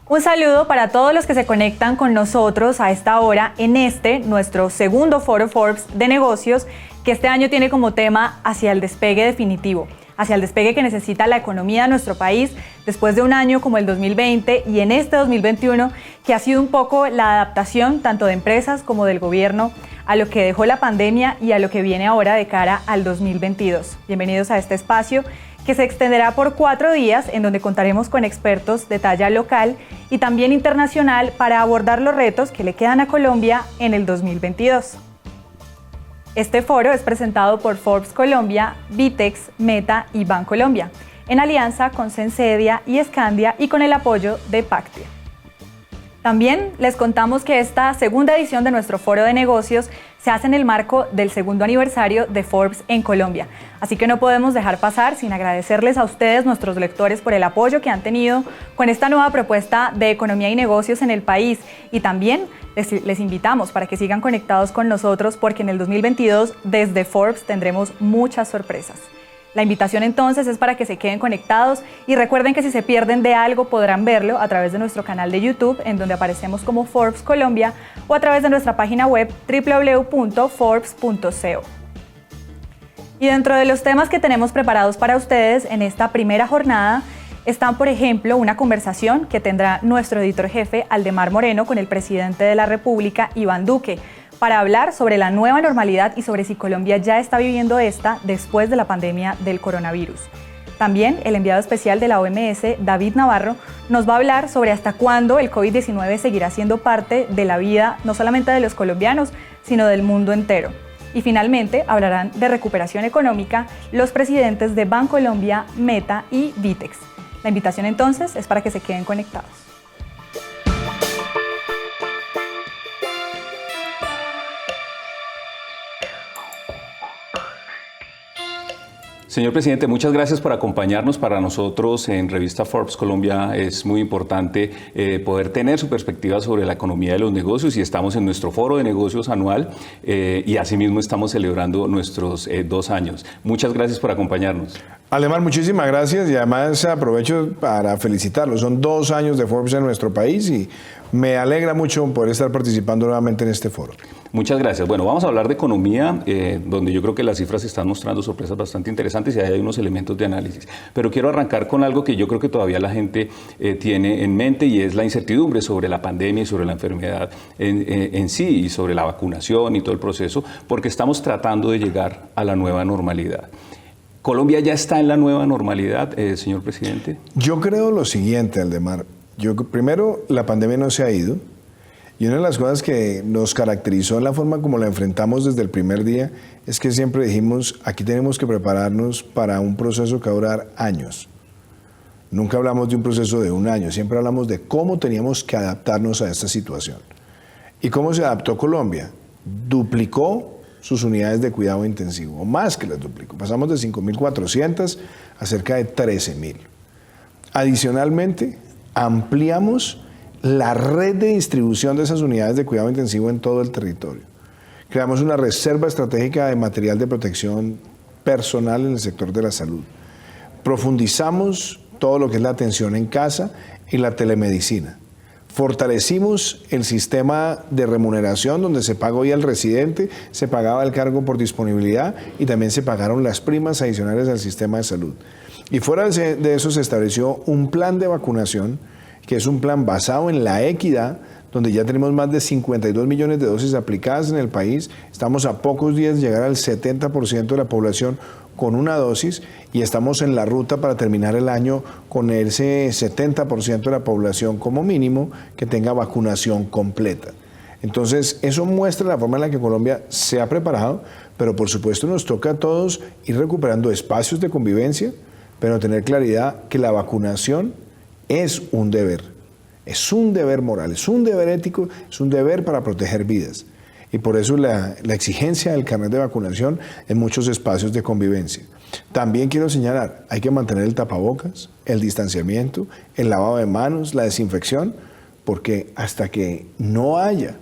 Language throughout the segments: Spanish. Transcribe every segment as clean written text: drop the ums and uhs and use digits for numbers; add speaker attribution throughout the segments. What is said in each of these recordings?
Speaker 1: Un saludo para todos los que se conectan con nosotros a esta hora en nuestro segundo foro Forbes de negocios, que este año tiene como tema hacia el despegue definitivo, hacia el despegue que necesita la economía de nuestro país después de un año como el 2020 y en este 2021, que ha sido un poco la adaptación tanto de empresas como del gobierno a lo que dejó la pandemia y a lo que viene ahora de cara al 2022. Bienvenidos a este espacio que se extenderá por 4 días, en donde contaremos con expertos de talla local y también internacional para abordar los retos que le quedan a Colombia en el 2022. Este foro es presentado por Forbes Colombia, Vitex, Meta y Bancolombia, en alianza con Sensedia y Scandia y con el apoyo de Pactia. También les contamos que esta segunda edición de nuestro foro de negocios se hace en el marco del segundo aniversario de Forbes en Colombia. Así que no podemos dejar pasar sin agradecerles a ustedes, nuestros lectores, por el apoyo que han tenido con esta nueva propuesta de economía y negocios en el país. Y también les invitamos para que sigan conectados con nosotros porque en el 2022 desde Forbes tendremos muchas sorpresas. La invitación entonces es para que se queden conectados y recuerden que si se pierden de algo podrán verlo a través de nuestro canal de YouTube, en donde aparecemos como Forbes Colombia, o a través de nuestra página web www.forbes.co. Y dentro de los temas que tenemos preparados para ustedes en esta primera jornada están, por ejemplo, una conversación que tendrá nuestro editor jefe Aldemar Moreno con el presidente de la República, Iván Duque, para hablar sobre la nueva normalidad y sobre si Colombia ya está viviendo esta después de la pandemia del coronavirus. También el enviado especial de la OMS, David Navarro, nos va a hablar sobre hasta cuándo el COVID-19 seguirá siendo parte de la vida no solamente de los colombianos, sino del mundo entero. Y finalmente hablarán de recuperación económica los presidentes de Bancolombia, Meta y Vitex. La invitación entonces es para que se queden conectados.
Speaker 2: Señor presidente, muchas gracias por acompañarnos. Para nosotros en Revista Forbes Colombia es muy importante poder tener su perspectiva sobre la economía de los negocios y estamos en nuestro foro de negocios anual y asimismo estamos celebrando nuestros 2 años. Muchas gracias por acompañarnos.
Speaker 3: Aldemar, muchísimas gracias y además aprovecho para felicitarlos. Son 2 años de Forbes en nuestro país y me alegra mucho poder estar participando nuevamente en este foro.
Speaker 2: Muchas gracias. Bueno, vamos a hablar de economía, donde yo creo que las cifras están mostrando sorpresas bastante interesantes y hay unos elementos de análisis. Pero quiero arrancar con algo que yo creo que todavía la gente tiene en mente y es la incertidumbre sobre la pandemia y sobre la enfermedad en sí y sobre la vacunación y todo el proceso, porque estamos tratando de llegar a la nueva normalidad. ¿Colombia ya está en la nueva normalidad, señor presidente?
Speaker 3: Yo creo lo siguiente, Aldemar. Primero, la pandemia no se ha ido. Y una de las cosas que nos caracterizó en la forma como la enfrentamos desde el primer día es que siempre dijimos, aquí tenemos que prepararnos para un proceso que va a durar años. Nunca hablamos de un proceso de 1 año, siempre hablamos de cómo teníamos que adaptarnos a esta situación. ¿Y cómo se adaptó Colombia? Duplicó sus unidades de cuidado intensivo, o más que las duplicó. Pasamos de 5.400 a cerca de 13.000. Adicionalmente, ampliamos la red de distribución de esas unidades de cuidado intensivo en todo el territorio. Creamos una reserva estratégica de material de protección personal en el sector de la salud. Profundizamos todo lo que es la atención en casa y la telemedicina. Fortalecimos el sistema de remuneración donde se paga hoy al residente, se pagaba el cargo por disponibilidad y también se pagaron las primas adicionales al sistema de salud. Y fuera de eso se estableció un plan de vacunación que es un plan basado en la equidad, donde ya tenemos más de 52 millones de dosis aplicadas en el país. Estamos a pocos días de llegar al 70% de la población con una dosis y estamos en la ruta para terminar el año con ese 70% de la población como mínimo que tenga vacunación completa. Entonces, eso muestra la forma en la que Colombia se ha preparado, pero por supuesto nos toca a todos ir recuperando espacios de convivencia, pero tener claridad que la vacunación es un deber moral, es un deber ético, es un deber para proteger vidas. Y por eso la exigencia del carnet de vacunación en muchos espacios de convivencia. También quiero señalar, hay que mantener el tapabocas, el distanciamiento, el lavado de manos, la desinfección, porque hasta que no haya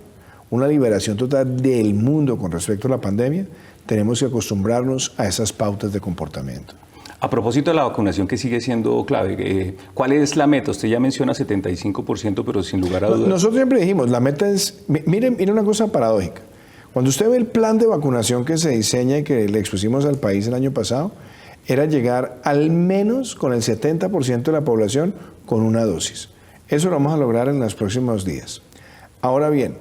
Speaker 3: una liberación total del mundo con respecto a la pandemia, tenemos que acostumbrarnos a esas pautas de comportamiento.
Speaker 2: A propósito de la vacunación, que sigue siendo clave, ¿cuál es la meta? Usted ya menciona 75%, pero sin lugar a dudas.
Speaker 3: Nosotros siempre dijimos, la meta es, miren una cosa paradójica. Cuando usted ve el plan de vacunación que se diseña y que le expusimos al país el año pasado, era llegar al menos con el 70% de la población con una dosis. Eso lo vamos a lograr en los próximos días. Ahora bien,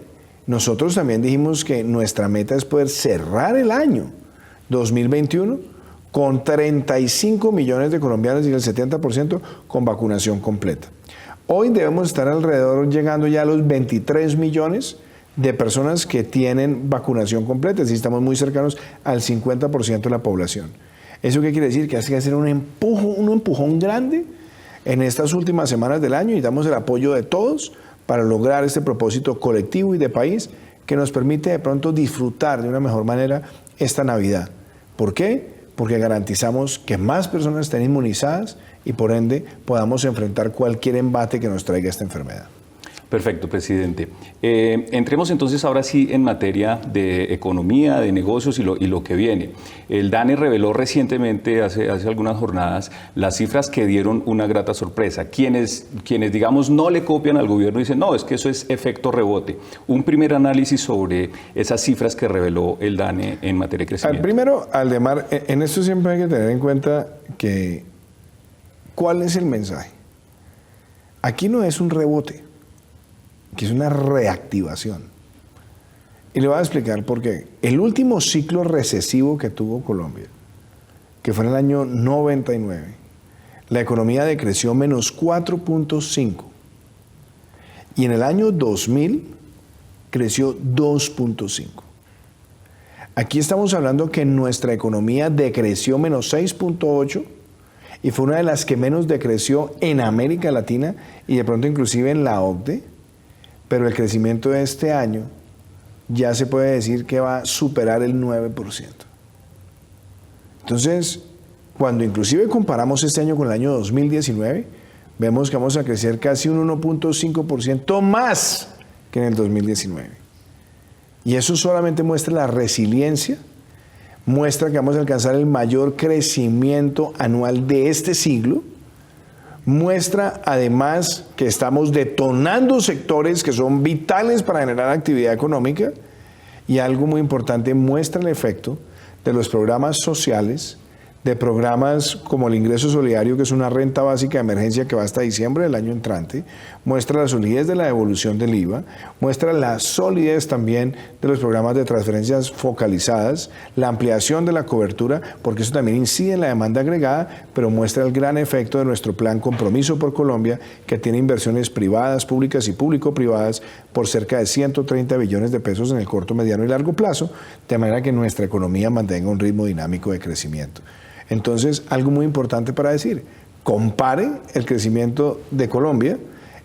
Speaker 3: nosotros también dijimos que nuestra meta es poder cerrar el año 2021 con 35 millones de colombianos y el 70% con vacunación completa. Hoy debemos estar alrededor, llegando ya a los 23 millones de personas que tienen vacunación completa, es decir, estamos muy cercanos al 50% de la población. ¿Eso qué quiere decir? Que hay que hacer un empujón grande en estas últimas semanas del año y damos el apoyo de todos para lograr este propósito colectivo y de país que nos permite de pronto disfrutar de una mejor manera esta Navidad. ¿Por qué? Porque garantizamos que más personas estén inmunizadas y por ende podamos enfrentar cualquier embate que nos traiga esta enfermedad.
Speaker 2: Perfecto, presidente. Entremos entonces ahora sí en materia de economía, de negocios y lo que viene. El DANE reveló recientemente, hace algunas jornadas, las cifras que dieron una grata sorpresa. Quienes, digamos, no le copian al gobierno dicen, no, es que eso es efecto rebote. Un primer análisis sobre esas cifras que reveló el DANE en materia de crecimiento.
Speaker 3: Primero, Aldemar, en esto siempre hay que tener en cuenta que ¿cuál es el mensaje? Aquí no es un rebote, que es una reactivación. Y le voy a explicar por qué. El último ciclo recesivo que tuvo Colombia, que fue en el año 99, la economía decreció menos 4.5. Y en el año 2000 creció 2.5. Aquí estamos hablando que nuestra economía decreció menos 6.8 y fue una de las que menos decreció en América Latina y de pronto inclusive en la OCDE. Pero el crecimiento de este año ya se puede decir que va a superar el 9%. Entonces, cuando inclusive comparamos este año con el año 2019, vemos que vamos a crecer casi un 1.5% más que en el 2019. Y eso solamente muestra la resiliencia, muestra que vamos a alcanzar el mayor crecimiento anual de este siglo. Muestra además que estamos detonando sectores que son vitales para generar actividad económica y algo muy importante, muestra el efecto de los programas sociales, de programas como el ingreso solidario, que es una renta básica de emergencia que va hasta diciembre del año entrante, muestra la solidez de la devolución del IVA, muestra la solidez también de los programas de transferencias focalizadas, la ampliación de la cobertura, porque eso también incide en la demanda agregada, pero muestra el gran efecto de nuestro plan Compromiso por Colombia, que tiene inversiones privadas, públicas y público-privadas por cerca de 130 billones de pesos en el corto, mediano y largo plazo, de manera que nuestra economía mantenga un ritmo dinámico de crecimiento. Entonces, algo muy importante para decir, compare el crecimiento de Colombia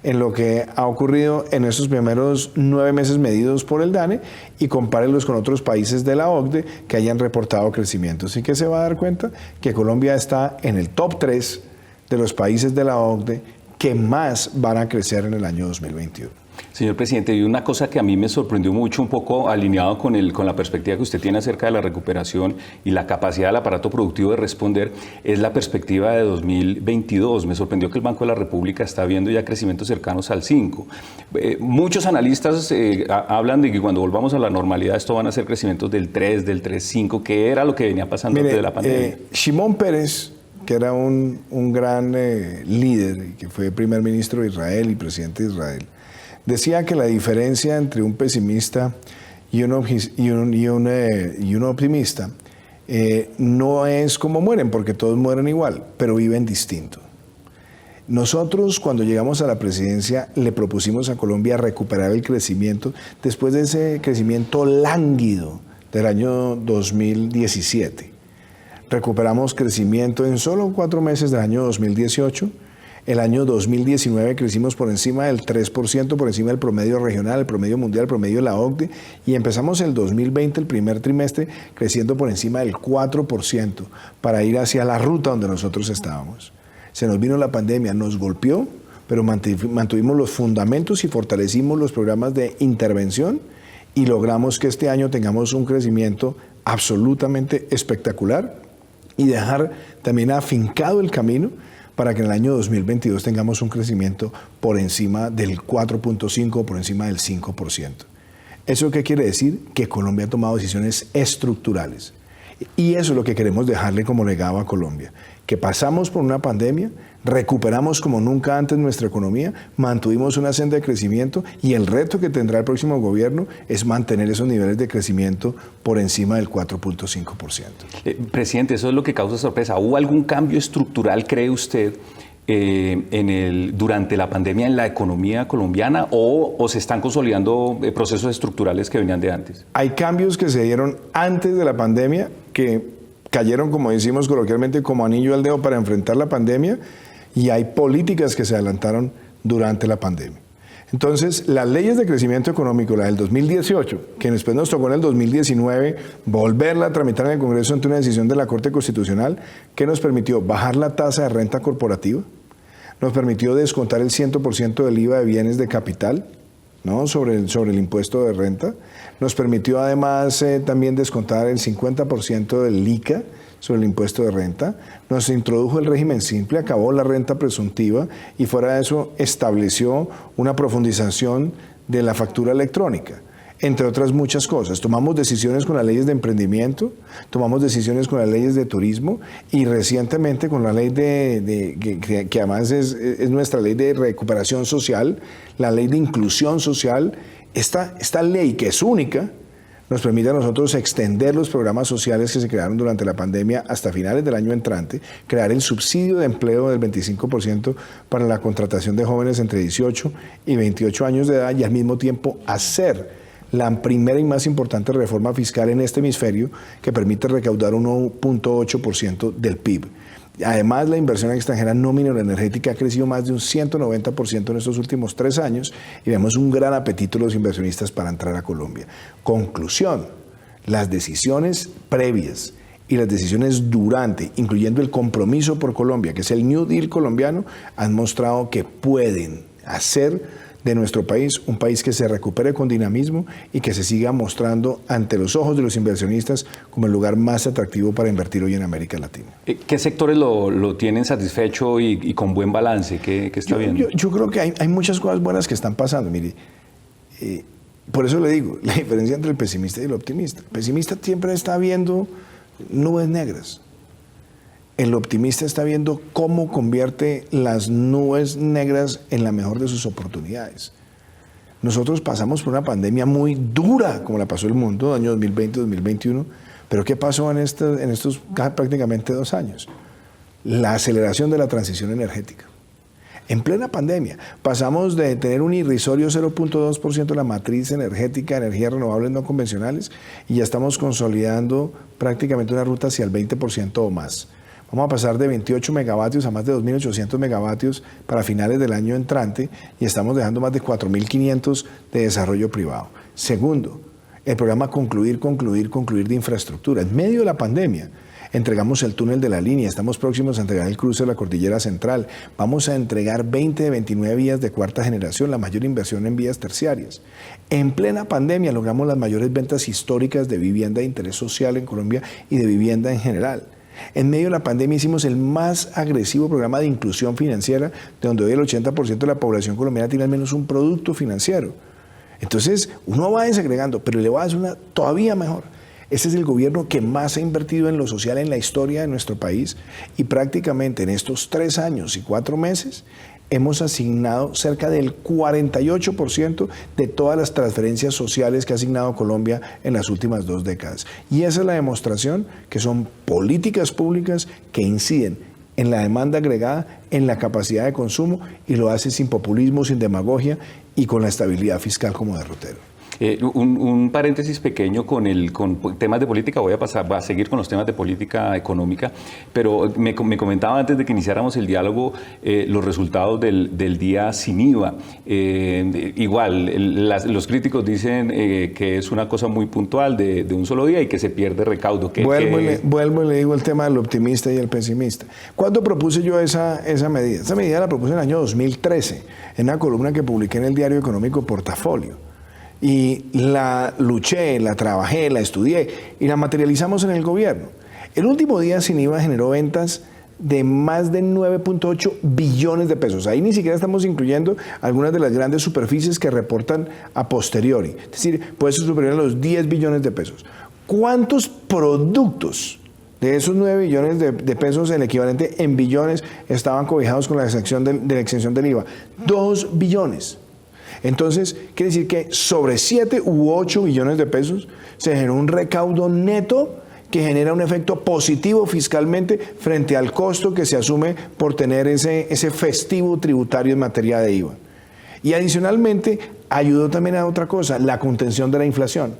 Speaker 3: en lo que ha ocurrido en estos primeros 9 meses medidos por el DANE y compárelos con otros países de la OCDE que hayan reportado crecimiento. Así que se va a dar cuenta que Colombia está en el top 3 de los países de la OCDE que más van a crecer en el año 2021.
Speaker 2: Señor presidente, y una cosa que a mí me sorprendió mucho, un poco alineado con la perspectiva que usted tiene acerca de la recuperación y la capacidad del aparato productivo de responder, es la perspectiva de 2022. Me sorprendió que el Banco de la República está viendo ya crecimientos cercanos al 5. Muchos analistas hablan de que cuando volvamos a la normalidad esto van a ser crecimientos del 3, del 3,5, que era lo que venía pasando antes de la pandemia.
Speaker 3: Shimon Peres, que era un gran líder, que fue primer ministro de Israel y presidente de Israel, decía que la diferencia entre un pesimista y un optimista no es cómo mueren, porque todos mueren igual, pero viven distinto. Nosotros, cuando llegamos a la presidencia, le propusimos a Colombia recuperar el crecimiento después de ese crecimiento lánguido del año 2017. Recuperamos crecimiento en solo 4 meses del año 2018. El año 2019 crecimos por encima del 3%, por encima del promedio regional, el promedio mundial, el promedio de la OCDE, y empezamos el 2020, el primer trimestre, creciendo por encima del 4% para ir hacia la ruta donde nosotros estábamos. Se nos vino la pandemia, nos golpeó, pero mantuvimos los fundamentos y fortalecimos los programas de intervención y logramos que este año tengamos un crecimiento absolutamente espectacular. y dejar también afincado el camino para que en el año 2022 tengamos un crecimiento por encima del 4.5%, por encima del 5%. ¿Eso qué quiere decir? Que Colombia ha tomado decisiones estructurales. Y eso es lo que queremos dejarle como legado a Colombia, que pasamos por una pandemia, recuperamos como nunca antes nuestra economía, mantuvimos una senda de crecimiento y el reto que tendrá el próximo gobierno es mantener esos niveles de crecimiento por encima del 4.5%.
Speaker 2: Presidente, eso es lo que causa sorpresa. ¿Hubo algún cambio estructural, cree usted, durante la pandemia en la economía colombiana o se están consolidando procesos estructurales que venían de antes?
Speaker 3: Hay cambios que se dieron antes de la pandemia que cayeron, como decimos coloquialmente, como anillo al dedo para enfrentar la pandemia, y hay políticas que se adelantaron durante la pandemia. Entonces, las leyes de crecimiento económico, la del 2018, que después nos tocó en el 2019 volverla a tramitar en el Congreso ante una decisión de la Corte Constitucional, que nos permitió bajar la tasa de renta corporativa, nos permitió descontar el 100% del IVA de bienes de capital, ¿no? sobre el impuesto de renta, nos permitió además también descontar el 50% del ICA sobre el impuesto de renta, nos introdujo el régimen simple, acabó la renta presuntiva y fuera de eso estableció una profundización de la factura electrónica, entre otras muchas cosas. Tomamos decisiones con las leyes de emprendimiento, tomamos decisiones con las leyes de turismo y recientemente con la ley que además es nuestra ley de recuperación social, la ley de inclusión social. Esta ley, que es única, nos permite a nosotros extender los programas sociales que se crearon durante la pandemia hasta finales del año entrante, crear el subsidio de empleo del 25% para la contratación de jóvenes entre 18 y 28 años de edad y al mismo tiempo hacer la primera y más importante reforma fiscal en este hemisferio que permite recaudar 1.8% del PIB. Además, la inversión extranjera no mineroenergética ha crecido más de un 190% en estos últimos 3 años y vemos un gran apetito de los inversionistas para entrar a Colombia. Conclusión, las decisiones previas y las decisiones durante, incluyendo el compromiso por Colombia, que es el New Deal colombiano, han mostrado que pueden hacer de nuestro país un país que se recupere con dinamismo y que se siga mostrando ante los ojos de los inversionistas como el lugar más atractivo para invertir hoy en América Latina.
Speaker 2: ¿Qué sectores lo tienen satisfecho y con buen balance? ¿Qué está viendo?
Speaker 3: Yo creo que hay muchas cosas buenas que están pasando. Mire, por eso le digo, la diferencia entre el pesimista y el optimista. El pesimista siempre está viendo nubes negras. El optimista está viendo cómo convierte las nubes negras en la mejor de sus oportunidades. Nosotros pasamos por una pandemia muy dura, como la pasó el mundo, año 2020-2021, pero ¿qué pasó en estos prácticamente 2 años? La aceleración de la transición energética. En plena pandemia, pasamos de tener un irrisorio 0.2% de la matriz energética de energías renovables no convencionales y ya estamos consolidando prácticamente una ruta hacia el 20% o más. Vamos a pasar de 28 megavatios a más de 2.800 megavatios para finales del año entrante y estamos dejando más de 4.500 de desarrollo privado. Segundo, el programa Concluir de infraestructura. En medio de la pandemia, entregamos el túnel de la línea, estamos próximos a entregar el cruce de la Cordillera Central, vamos a entregar 20 de 29 vías de cuarta generación, la mayor inversión en vías terciarias. En plena pandemia logramos las mayores ventas históricas de vivienda de interés social en Colombia y de vivienda en general. En medio de la pandemia hicimos el más agresivo programa de inclusión financiera, de donde hoy el 80% de la población colombiana tiene al menos un producto financiero. Entonces, uno va desagregando, pero le voy a hacer una todavía mejor. Este es el gobierno que más ha invertido en lo social en la historia de nuestro país y prácticamente en estos 3 años y 4 meses hemos asignado cerca del 48% de todas las transferencias sociales que ha asignado Colombia en las últimas 2 décadas. Y esa es la demostración que son políticas públicas que inciden en la demanda agregada, en la capacidad de consumo y lo hace sin populismo, sin demagogia y con la estabilidad fiscal como derrotero.
Speaker 2: Un paréntesis pequeño con temas de política, voy a seguir con los temas de política económica, pero me comentaba antes de que iniciáramos el diálogo los resultados del día sin IVA. Igual, los críticos dicen que es una cosa muy puntual de un solo día y que se pierde recaudo.
Speaker 3: Vuelvo y le digo el tema del optimista y el pesimista. ¿Cuándo propuse yo esa medida? Esa medida la propuse en el año 2013, en una columna que publiqué en el diario económico Portafolio. Y la luché, la trabajé, la estudié y la materializamos en el gobierno. El último día sin IVA generó ventas de más de 9.8 billones de pesos. Ahí ni siquiera estamos incluyendo algunas de las grandes superficies que reportan a posteriori. Es decir, puede ser superior a los 10 billones de pesos. ¿Cuántos productos de esos 9 billones de pesos, el equivalente en billones, estaban cobijados con la exención de la exención del IVA? 2 billones. Entonces, quiere decir que sobre 7 u 8 billones de pesos se generó un recaudo neto que genera un efecto positivo fiscalmente frente al costo que se asume por tener ese festivo tributario en materia de IVA. Y adicionalmente, ayudó también a otra cosa, la contención de la inflación.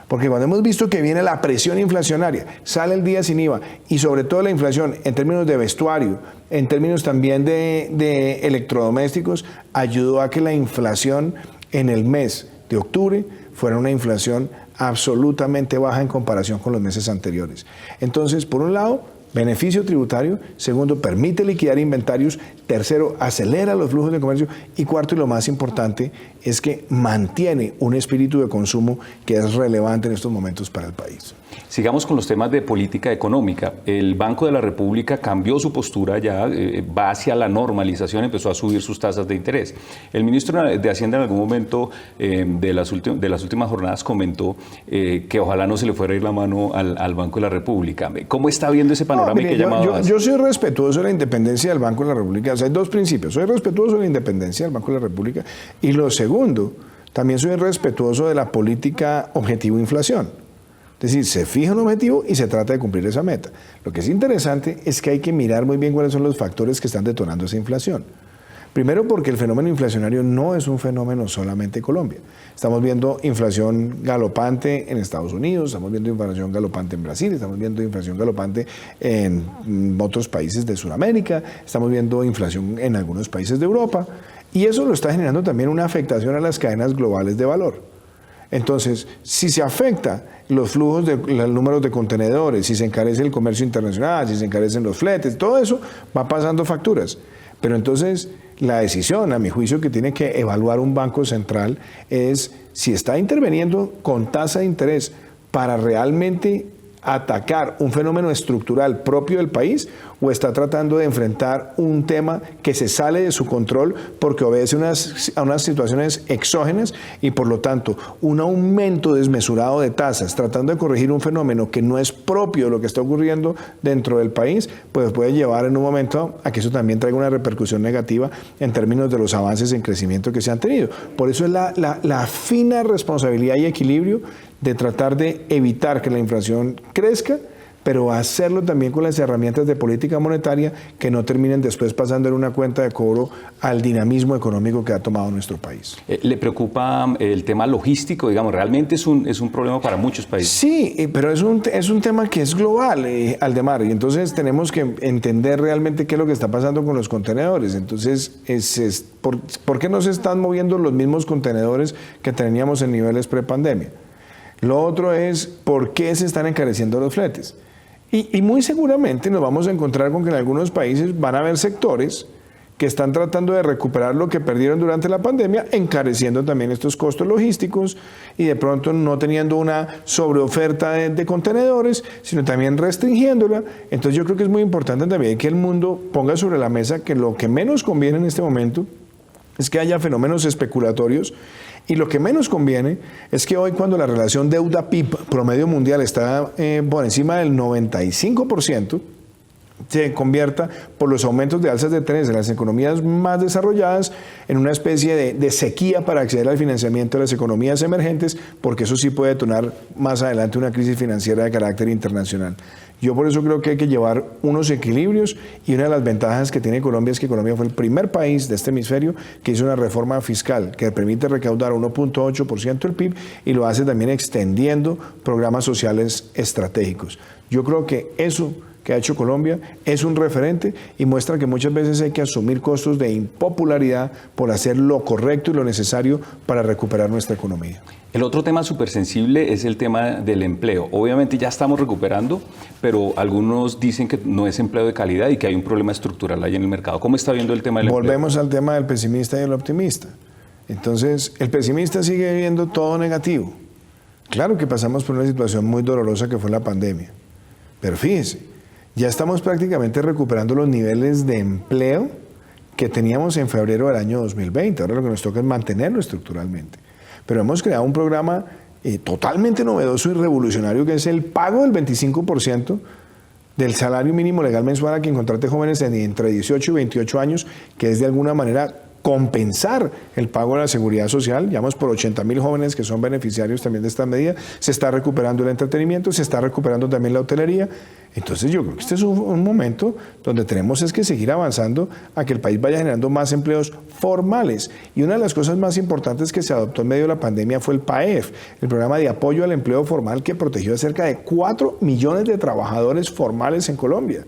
Speaker 3: Porque cuando hemos visto que viene la presión inflacionaria, sale el día sin IVA y sobre todo la inflación en términos de vestuario, en términos también de electrodomésticos, ayudó a que la inflación en el mes de octubre fuera una inflación absolutamente baja en comparación con los meses anteriores. Entonces, por un lado, beneficio tributario. Segundo, permite liquidar inventarios. Tercero, acelera los flujos de comercio. Y cuarto, y lo más importante, es que mantiene un espíritu de consumo que es relevante en estos momentos para el país.
Speaker 2: Sigamos con los temas de política económica. El Banco de la República cambió su postura ya, va hacia la normalización, empezó a subir sus tasas de interés. El ministro de Hacienda en algún momento de las últimas jornadas comentó que ojalá no se le fuera a ir la mano al Banco de la República. ¿Cómo está viendo ese panorama?
Speaker 3: No, mire, yo soy respetuoso de la independencia del Banco de la República. O sea, hay dos principios. Soy respetuoso de la independencia del Banco de la República. Y lo segundo, también soy respetuoso de la política objetivo-inflación. Es decir, se fija un objetivo y se trata de cumplir esa meta. Lo que es interesante es que hay que mirar muy bien cuáles son los factores que están detonando esa inflación. Primero, porque el fenómeno inflacionario no es un fenómeno solamente en Colombia. Estamos viendo inflación galopante en Estados Unidos, estamos viendo inflación galopante en Brasil, estamos viendo inflación galopante en otros países de Sudamérica, estamos viendo inflación en algunos países de Europa, y eso lo está generando también una afectación a las cadenas globales de valor. Entonces, si se afecta los flujos los números de contenedores, si se encarece el comercio internacional, si se encarecen los fletes, todo eso va pasando facturas. Pero entonces, la decisión, a mi juicio, que tiene que evaluar un banco central es si está interviniendo con tasa de interés para realmente atacar un fenómeno estructural propio del país o está tratando de enfrentar un tema que se sale de su control porque obedece a unas situaciones exógenas y por lo tanto un aumento desmesurado de tasas tratando de corregir un fenómeno que no es propio de lo que está ocurriendo dentro del país, pues puede llevar en un momento a que eso también traiga una repercusión negativa en términos de los avances en crecimiento que se han tenido. Por eso es la fina responsabilidad y equilibrio de tratar de evitar que la inflación crezca, pero hacerlo también con las herramientas de política monetaria que no terminen después pasando en una cuenta de cobro al dinamismo económico que ha tomado nuestro país.
Speaker 2: ¿Le preocupa el tema logístico? Digamos, realmente es un problema para muchos países.
Speaker 3: Sí, pero es un tema que es global, Aldemar, y entonces tenemos que entender realmente qué es lo que está pasando con los contenedores. Entonces, ¿por qué no se están moviendo los mismos contenedores que teníamos en niveles prepandemia? Lo otro es por qué se están encareciendo los fletes. Y muy seguramente nos vamos a encontrar con que en algunos países van a haber sectores que están tratando de recuperar lo que perdieron durante la pandemia, encareciendo también estos costos logísticos y de pronto no teniendo una sobreoferta de contenedores, sino también restringiéndola. Entonces yo creo que es muy importante también que el mundo ponga sobre la mesa que lo que menos conviene en este momento es que haya fenómenos especulatorios. Y lo que menos conviene es que hoy, cuando la relación deuda-PIB promedio mundial está por encima del 95%, se convierta por los aumentos de alzas de interés en las economías más desarrolladas en una especie de sequía para acceder al financiamiento de las economías emergentes, porque eso sí puede detonar más adelante una crisis financiera de carácter internacional. Yo por eso creo que hay que llevar unos equilibrios, y una de las ventajas que tiene Colombia es que Colombia fue el primer país de este hemisferio que hizo una reforma fiscal que permite recaudar 1.8% del PIB y lo hace también extendiendo programas sociales estratégicos. Yo creo que eso que ha hecho Colombia es un referente y muestra que muchas veces hay que asumir costos de impopularidad por hacer lo correcto y lo necesario para recuperar nuestra economía.
Speaker 2: El otro tema súper sensible es el tema del empleo. Obviamente ya estamos recuperando, pero algunos dicen que no es empleo de calidad y que hay un problema estructural ahí en el mercado. ¿Cómo está viendo el tema del empleo?
Speaker 3: Volvemos al tema del pesimista y el optimista. Entonces, el pesimista sigue viendo todo negativo. Claro que pasamos por una situación muy dolorosa que fue la pandemia, Pero fíjese, ya estamos prácticamente recuperando los niveles de empleo que teníamos en febrero del año 2020. Ahora lo que nos toca es mantenerlo estructuralmente. Pero hemos creado un programa totalmente novedoso y revolucionario, que es el pago del 25% del salario mínimo legal mensual a quien contrate jóvenes entre 18 y 28 años, que es de alguna manera compensar el pago de la seguridad social. Llevamos por 80.000 jóvenes que son beneficiarios también de esta medida. Se está recuperando el entretenimiento, se está recuperando también la hotelería. Entonces yo creo que este es un momento donde tenemos es que seguir avanzando a que el país vaya generando más empleos formales. Y una de las cosas más importantes que se adoptó en medio de la pandemia fue el PAEF, el programa de apoyo al empleo formal, que protegió a cerca de 4 millones de trabajadores formales en Colombia.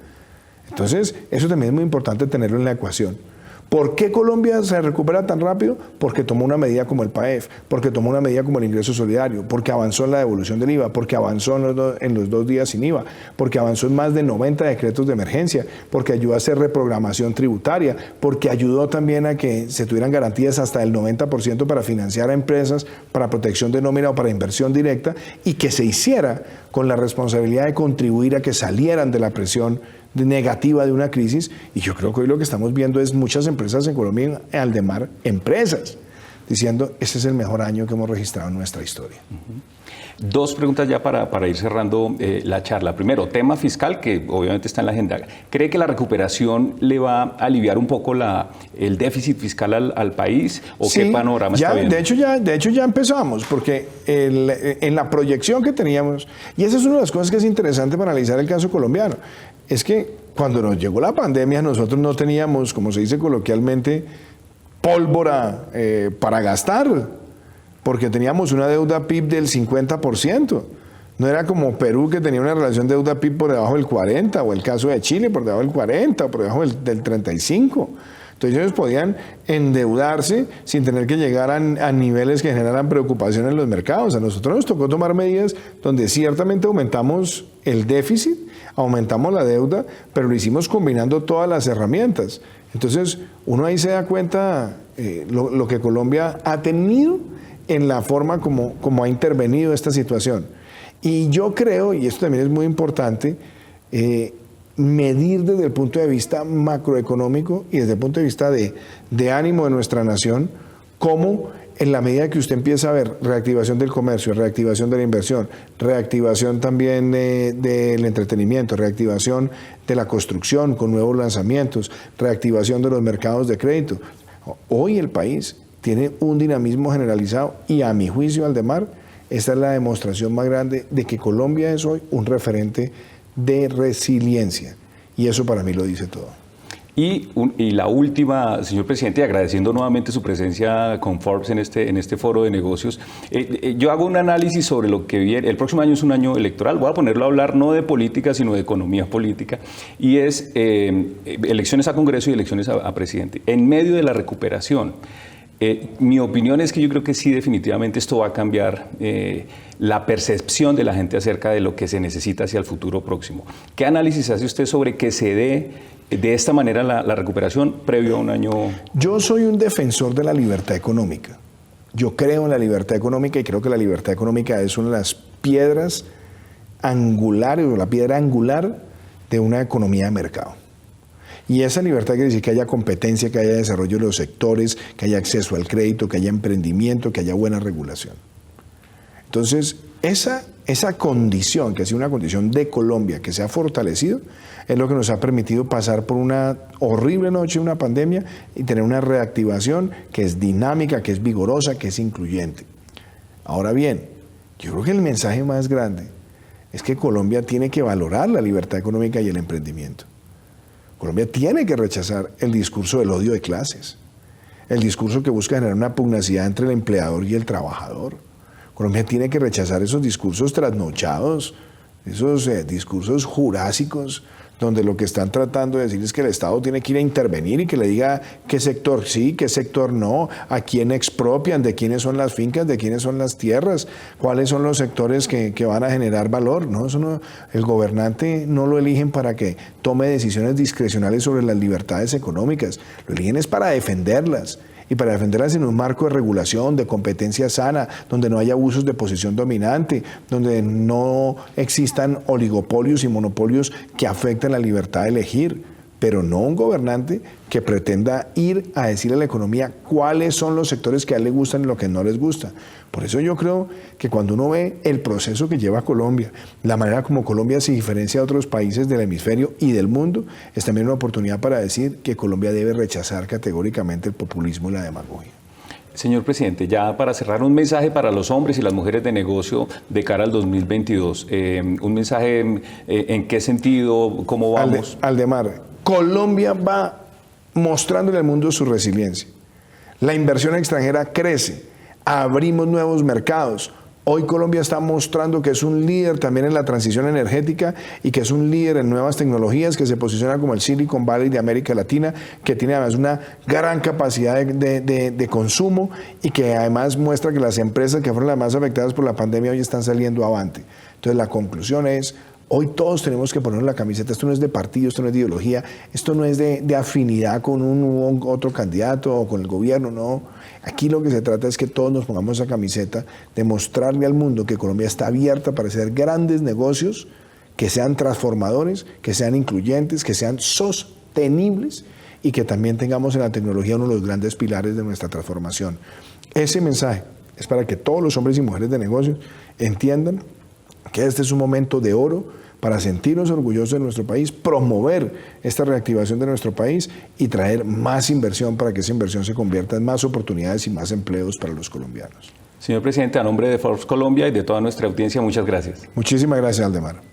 Speaker 3: Entonces eso también es muy importante tenerlo en la ecuación. ¿Por qué Colombia se recupera tan rápido? Porque tomó una medida como el PAEF, porque tomó una medida como el ingreso solidario, porque avanzó en la devolución del IVA, porque avanzó en los 2 días sin IVA, porque avanzó en más de 90 decretos de emergencia, porque ayudó a hacer reprogramación tributaria, porque ayudó también a que se tuvieran garantías hasta el 90% para financiar a empresas, para protección de nómina o para inversión directa, y que se hiciera con la responsabilidad de contribuir a que salieran de la presión negativa de una crisis. Y yo creo que hoy lo que estamos viendo es muchas empresas en Colombia, en Aldemar, empresas, diciendo, ese es el mejor año que hemos registrado en nuestra historia.
Speaker 2: 2 preguntas ya para ir cerrando la charla. Primero, tema fiscal, que obviamente está en la agenda. ¿Cree que la recuperación le va a aliviar un poco el déficit fiscal al país? ¿O sí, qué panorama está viendo?
Speaker 3: De hecho ya empezamos, porque en la proyección que teníamos, y esa es una de las cosas que es interesante para analizar el caso colombiano, es que cuando nos llegó la pandemia nosotros no teníamos, como se dice coloquialmente, pólvora para gastar, porque teníamos una deuda PIB del 50%. No era como Perú, que tenía una relación deuda PIB por debajo del 40%, o el caso de Chile por debajo del 40%, o por debajo del 35%. Entonces ellos podían endeudarse sin tener que llegar a niveles que generaran preocupación en los mercados. A nosotros nos tocó tomar medidas donde ciertamente aumentamos el déficit, aumentamos la deuda, pero lo hicimos combinando todas las herramientas. Entonces uno ahí se da cuenta lo que Colombia ha tenido en la forma como ha intervenido esta situación. Y yo creo, y esto también es muy importante, medir desde el punto de vista macroeconómico y desde el punto de vista de ánimo de nuestra nación, cómo en la medida que usted empieza a ver reactivación del comercio, reactivación de la inversión, reactivación también del entretenimiento, reactivación de la construcción con nuevos lanzamientos, reactivación de los mercados de crédito, hoy el país tiene un dinamismo generalizado y, a mi juicio, Aldemar, esta es la demostración más grande de que Colombia es hoy un referente de resiliencia, y eso para mí lo dice todo.
Speaker 2: Y la última, señor presidente, agradeciendo nuevamente su presencia con Forbes en este foro de negocios, yo hago un análisis sobre lo que viene. El próximo año es un año electoral, voy a ponerlo a hablar no de política, sino de economía política, y es elecciones a Congreso y elecciones a presidente. En medio de la recuperación, mi opinión es que yo creo que sí, definitivamente esto va a cambiar la percepción de la gente acerca de lo que se necesita hacia el futuro próximo. ¿Qué análisis hace usted sobre que se dé de esta manera la recuperación previo a un año?
Speaker 3: Yo soy un defensor de la libertad económica. Yo creo en la libertad económica y creo que la libertad económica es una de las piedras angulares, o la piedra angular de una economía de mercado. Y esa libertad quiere decir que haya competencia, que haya desarrollo de los sectores, que haya acceso al crédito, que haya emprendimiento, que haya buena regulación. Entonces, esa condición, que ha sido una condición de Colombia, que se ha fortalecido, es lo que nos ha permitido pasar por una horrible noche, una pandemia, y tener una reactivación que es dinámica, que es vigorosa, que es incluyente. Ahora bien, yo creo que el mensaje más grande es que Colombia tiene que valorar la libertad económica y el emprendimiento. Colombia tiene que rechazar el discurso del odio de clases, el discurso que busca generar una pugnacidad entre el empleador y el trabajador. Colombia tiene que rechazar esos discursos trasnochados, esos discursos jurásicos, donde lo que están tratando de decir es que el Estado tiene que ir a intervenir y que le diga qué sector sí, qué sector no, a quién expropian, de quiénes son las fincas, de quiénes son las tierras, cuáles son los sectores que van a generar valor. No, eso no, el gobernante no lo eligen para que tome decisiones discrecionales sobre las libertades económicas, lo eligen es para defenderlas. y para defenderlas en un marco de regulación, de competencia sana, donde no haya abusos de posición dominante, donde no existan oligopolios y monopolios que afecten la libertad de elegir, pero no un gobernante que pretenda ir a decirle a la economía cuáles son los sectores que a él le gustan y lo que no les gusta. Por eso yo creo que cuando uno ve el proceso que lleva Colombia, la manera como Colombia se diferencia de otros países del hemisferio y del mundo, es también una oportunidad para decir que Colombia debe rechazar categóricamente el populismo y la demagogia.
Speaker 2: Señor presidente, ya para cerrar, un mensaje para los hombres y las mujeres de negocio de cara al 2022. Un mensaje en qué sentido, cómo vamos.
Speaker 3: Aldemar, Colombia va mostrándole al mundo su resiliencia. La inversión extranjera crece, abrimos nuevos mercados. Hoy Colombia está mostrando que es un líder también en la transición energética y que es un líder en nuevas tecnologías, que se posiciona como el Silicon Valley de América Latina, que tiene además una gran capacidad de consumo y que además muestra que las empresas que fueron las más afectadas por la pandemia hoy están saliendo avante. Entonces la conclusión es: hoy todos tenemos que ponernos la camiseta. Esto no es de partido, esto no es de ideología, esto no es de afinidad con un u otro candidato o con el gobierno, no. Aquí lo que se trata es que todos nos pongamos esa camiseta, de mostrarle al mundo que Colombia está abierta para hacer grandes negocios, que sean transformadores, que sean incluyentes, que sean sostenibles y que también tengamos en la tecnología uno de los grandes pilares de nuestra transformación. Ese mensaje es para que todos los hombres y mujeres de negocios entiendan que este es un momento de oro para sentirnos orgullosos de nuestro país, promover esta reactivación de nuestro país y traer más inversión para que esa inversión se convierta en más oportunidades y más empleos para los colombianos.
Speaker 2: Señor presidente, a nombre de Forbes Colombia y de toda nuestra audiencia, muchas gracias.
Speaker 3: Muchísimas gracias, Aldemar.